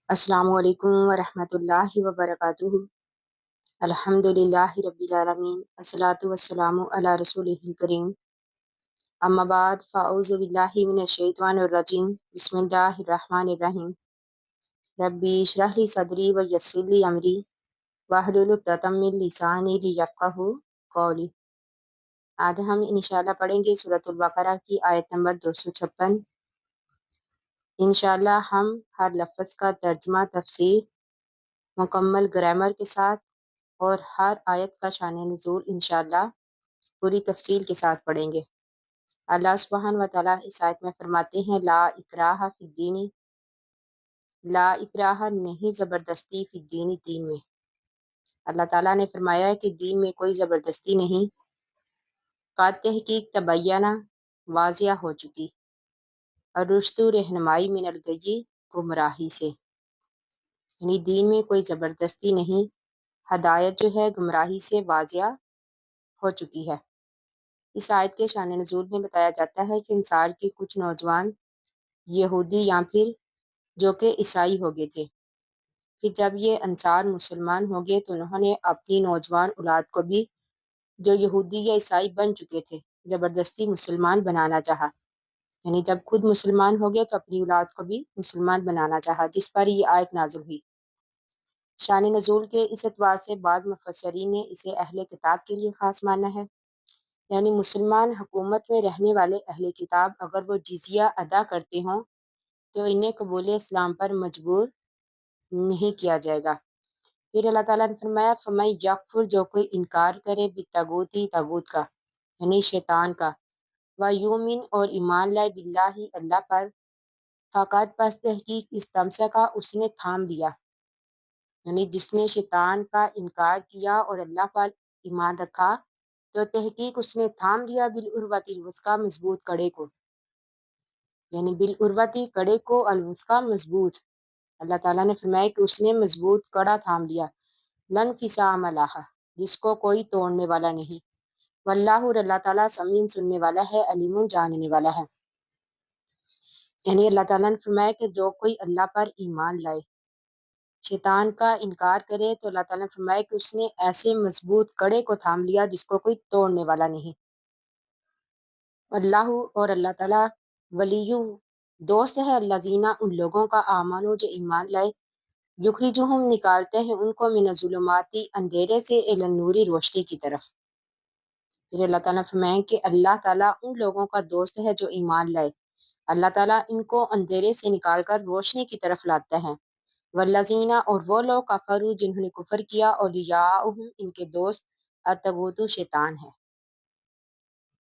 السلام علیکم ورحمۃ اللہ وبرکاتہ۔ الحمدللہ رب العالمین، الصلاۃ والسلام علی رسولہ الکریم، اما بعد فاعوذ باللہ من الشیطان الرجیم، بسم اللہ الرحمن الرحیم۔ ربی اشرح لی صدری ویسر لی امری واحلل عقدۃ من لسانی لیفقہوا قولی۔ آج ہم انشاءاللہ پڑھیں گے سورۃ البقرہ کی آیت نمبر 256۔ انشاءاللہ ہم ہر لفظ کا ترجمہ، تفسیر، مکمل گرامر کے ساتھ اور ہر آیت کا شان نزول انشاءاللہ پوری تفصیل کے ساتھ پڑھیں گے۔ اللہ سبحانہ و تعالیٰ اس آیت میں فرماتے ہیں لا اکراہ فی الدین، لا اکراہ نہیں زبردستی فی الدین، دین میں۔ اللہ تعالیٰ نے فرمایا ہے کہ دین میں کوئی زبردستی نہیں، قد تحقیق تبینہ واضح ہو چکی، الرشد رہنمائی من الغی گمراہی سے، یعنی دین میں کوئی زبردستی نہیں، ہدایت جو ہے گمراہی سے واضح ہو چکی ہے۔ اس آیت کے شان نزول میں بتایا جاتا ہے کہ انصار کے کچھ نوجوان یہودی یا پھر جو کہ عیسائی ہو گئے تھے، پھر جب یہ انصار مسلمان ہو گئے تو انہوں نے اپنی نوجوان اولاد کو بھی جو یہودی یا عیسائی بن چکے تھے زبردستی مسلمان بنانا چاہا، یعنی جب خود مسلمان ہو گئے تو اپنی اولاد کو بھی مسلمان بنانا چاہا، جس پر یہ آیت نازل ہوئی۔ شان نزول کے اس اعتبار سے بعض مفسرین نے اسے اہل کتاب کے لیے خاص مانا ہے، یعنی مسلمان حکومت میں رہنے والے اہل کتاب اگر وہ جزیہ ادا کرتے ہوں تو انہیں قبول اسلام پر مجبور نہیں کیا جائے گا۔ پھر اللہ تعالیٰ نے فرمایا فَمَن یکفر، جو کوئی انکار کرے بالطاغوت، طاغوت کا یعنی شیطان کا، وَیُؤْمِن اور ایمان لائے باللہ اللہ پر، فقط پس تحقیق استمسک اس نے تھام لیا، یعنی جس نے شیطان کا انکار کیا اور اللہ پر ایمان رکھا تو تحقیق اس نے تھام لیا بالعروۃ الوثقی مضبوط کڑے کو، یعنی بالعروۃ کڑے کو، الوثقی مضبوط۔ اللہ تعالیٰ نے فرمایا کہ اس نے مضبوط کڑا تھام لیا، لن انفصام لہا، جس کو کوئی توڑنے والا نہیں، واللہ اور اللہ تعالیٰ سمیع سننے والا ہے، علیم جاننے والا ہے۔ یعنی اللہ تعالیٰ نے فرمایا کہ جو کوئی اللہ پر ایمان لائے، شیطان کا انکار کرے، تو اللہ تعالیٰ نے فرمایا کہ اس نے ایسے مضبوط کڑے کو تھام لیا جس کو کوئی توڑنے والا نہیں۔ اللہ اور اللہ تعالیٰ ولیو دوست ہے، الذین ان لوگوں کا، آمنو جو ایمان لائے، یخرجہم نکالتے ہیں ان کو، من الظلمات اندھیرے سے، الی النور روشنی کی طرف۔ پھر اللہ تعالیٰ فرمائیں کہ اللہ تعالیٰ ان لوگوں کا دوست ہے جو ایمان لائے، اللہ تعالیٰ ان کو اندھیرے سے نکال کر روشنی کی طرف لاتا ہے۔ والذین اور وہ لوگ کفروا جنہوں نے کفر کیا، اولیاؤہم ان کے دوست، الطاغوت شیطان ہے۔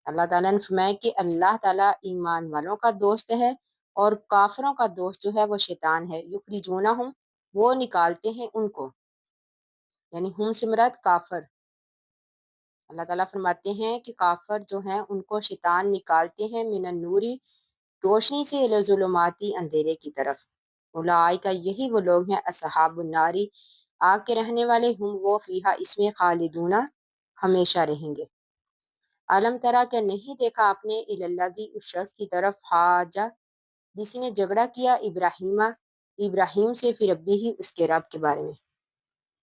اللہ تعالیٰ نے فرمایا کہ اللہ تعالیٰ ایمان والوں کا دوست ہے اور کافروں کا دوست جو ہے وہ شیطان ہے، یخرجونہم وہ نکالتے ہیں ان کو، یعنی ہم سے مراد کافر۔ اللہ تعالیٰ فرماتے ہیں کہ کافر جو ہیں ان کو شیطان نکالتے ہیں، من النوری روشنی سے، الی الظلماتی اندھیرے کی طرف۔ اولئک یہی وہ لوگ ہیں، اصحاب الناری آگ کے رہنے والے، ہم وہ فیہا اس میں، خالدون ہمیشہ رہیں گے۔ علم ترا کہ نہیں دیکھا آپ نے، الی الذی اس شخص کی طرف، حاجہ جس نے جھگڑا کیا، ابراہیم سے، پھر ربی ہی اس کے رب کے بارے میں۔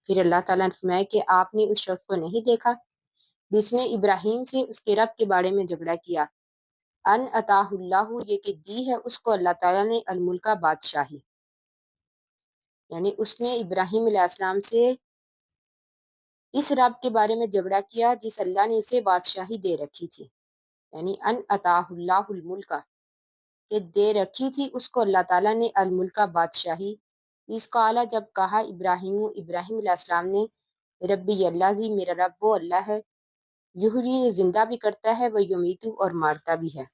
پھر اللہ تعالیٰ نے فرمایا کہ آپ نے اس شخص کو نہیں دیکھا جس نے ابراہیم سے اس کے رب کے بارے میں جھگڑا کیا، ان عطاہ اللہ یہ کہ دی ہے اس کو اللہ تعالیٰ نے، الملک بادشاہی، یعنی اس نے ابراہیم علیہ السلام سے اس رب کے بارے میں جھگڑا کیا جس اللہ نے اسے بادشاہی دے رکھی تھی، یعنی ان عطاہ اللہ الملک کہ دے رکھی تھی اس کو اللہ تعالیٰ نے، الملک بادشاہی، اس قالا جب کہا ابراہیم علیہ السلام نے، ربی اللہ زی میرا رب وہ اللہ ہے، یحیی زندہ بھی کرتا ہے، وہ یمیتو اور مارتا بھی ہے،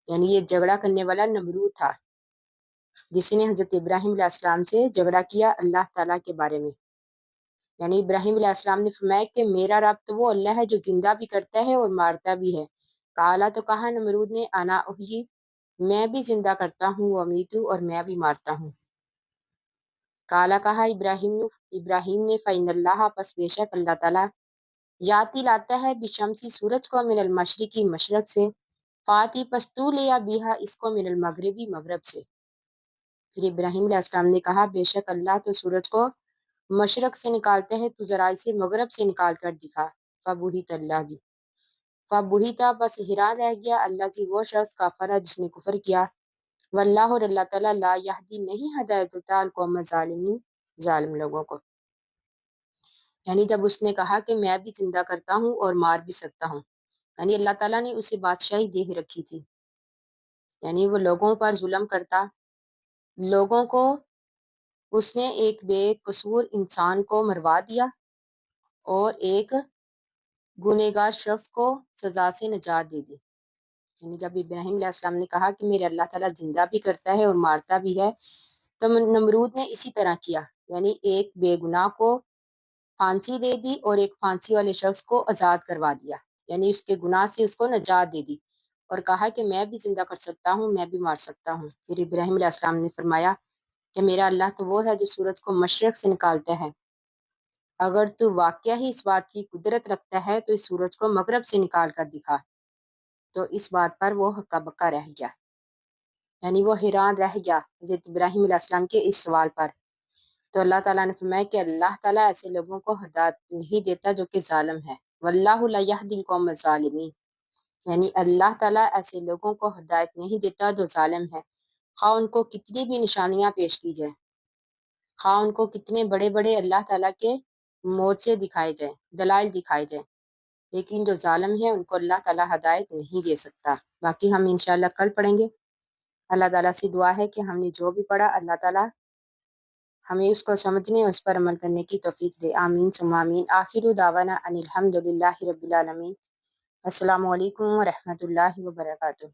یعنی یہ جھگڑا کرنے والا نمرود تھا جس نے حضرت ابراہیم علیہ السلام سے جھگڑا کیا اللہ تعالیٰ کے بارے میں۔ یعنی ابراہیم علیہ السلام نے فرمایا کہ میرا رب تو وہ اللہ ہے جو زندہ بھی کرتا ہے اور مارتا بھی ہے۔ کالا تو کہا نمرود نے، انا احیی میں بھی زندہ کرتا ہوں، ومیتو اور میں بھی مارتا ہوں۔ کالا کہا ابراہیم نے، فإن اللہ پس بے شک اللہ تعالیٰ، یاتی لاتا ہے، بشمسی سورج کو، من المشرقی مشرق سے، فاتی پس تو لیا بیہا اس کو، من المغربی مغرب سے۔ پھر ابراہیم علیہ السلام نے کہا بے شک اللہ تو سورج کو مشرق سے نکالتے ہیں، تو ذرا اسے مغرب سے نکال کر دکھا۔ فبہت اللہ جی فبہتا بس حیران رہ گیا اللہ جی وہ شخص کافر ہے جس نے کفر کیا۔ واللہ اور اللہ تعالیٰ لا یہدی نہیں ہدایت دیتا القوم الظالمین ظالم لوگوں کو۔ یعنی جب اس نے کہا کہ میں بھی زندہ کرتا ہوں اور مار بھی سکتا ہوں، یعنی اللہ تعالیٰ نے اسے بادشاہی دے رکھی تھی، یعنی وہ لوگوں پر ظلم کرتا، لوگوں کو اس نے ایک بے قصور انسان کو مروا دیا اور ایک گنہگار شخص کو سزا سے نجات دے دی۔ یعنی جب ابراہیم علیہ السلام نے کہا کہ میرے اللہ تعالیٰ زندہ بھی کرتا ہے اور مارتا بھی ہے، تو نمرود نے اسی طرح کیا، یعنی ایک بے گناہ کو پھانسی دے دی اور ایک پھانسی والے شخص کو آزاد کروا دیا، یعنی اس کے گناہ سے اس کو نجات دے دی اور کہا کہ میں بھی زندہ کر سکتا ہوں، میں بھی مار سکتا ہوں۔ پھر ابراہیم علیہ السلام نے فرمایا کہ میرا اللہ تو وہ ہے جو سورج کو مشرق سے نکالتا ہے، اگر تو واقعہ ہی اس بات کی قدرت رکھتا ہے تو اس سورج کو مغرب سے نکال کر دکھا۔ تو اس بات پر وہ ہکا بکا رہ گیا، یعنی وہ حیران رہ گیا حضرت ابراہیم علیہ السلام کے اس سوال پر۔ تو اللہ تعالیٰ نے فرمایا کہ اللہ تعالیٰ ایسے لوگوں کو ہدایت نہیں دیتا جو کہ ظالم ہے۔ واللہ لا یہدی القوم الظالمین، یعنی اللہ تعالیٰ ایسے لوگوں کو ہدایت نہیں دیتا جو ظالم ہے، خواہ ان کو کتنی بھی نشانیاں پیش کی جائیں، خواہ ان کو کتنے بڑے بڑے اللہ تعالیٰ کے معجزے دکھائے جائیں، دلائل دکھائے جائیں، لیکن جو ظالم ہیں ان کو اللہ تعالیٰ ہدایت نہیں دے سکتا۔ باقی ہم انشاءاللہ کل پڑھیں گے۔ اللہ تعالیٰ سے دعا ہے کہ ہم نے جو بھی پڑھا اللہ تعالیٰ ہمیں اس کو سمجھنے اور اس پر عمل کرنے کی توفیق دے۔ آمین ثم آمین۔ آخر دعوانا ان الحمد للہ رب العالمین۔ السلام علیکم ورحمۃ اللہ وبرکاتہ۔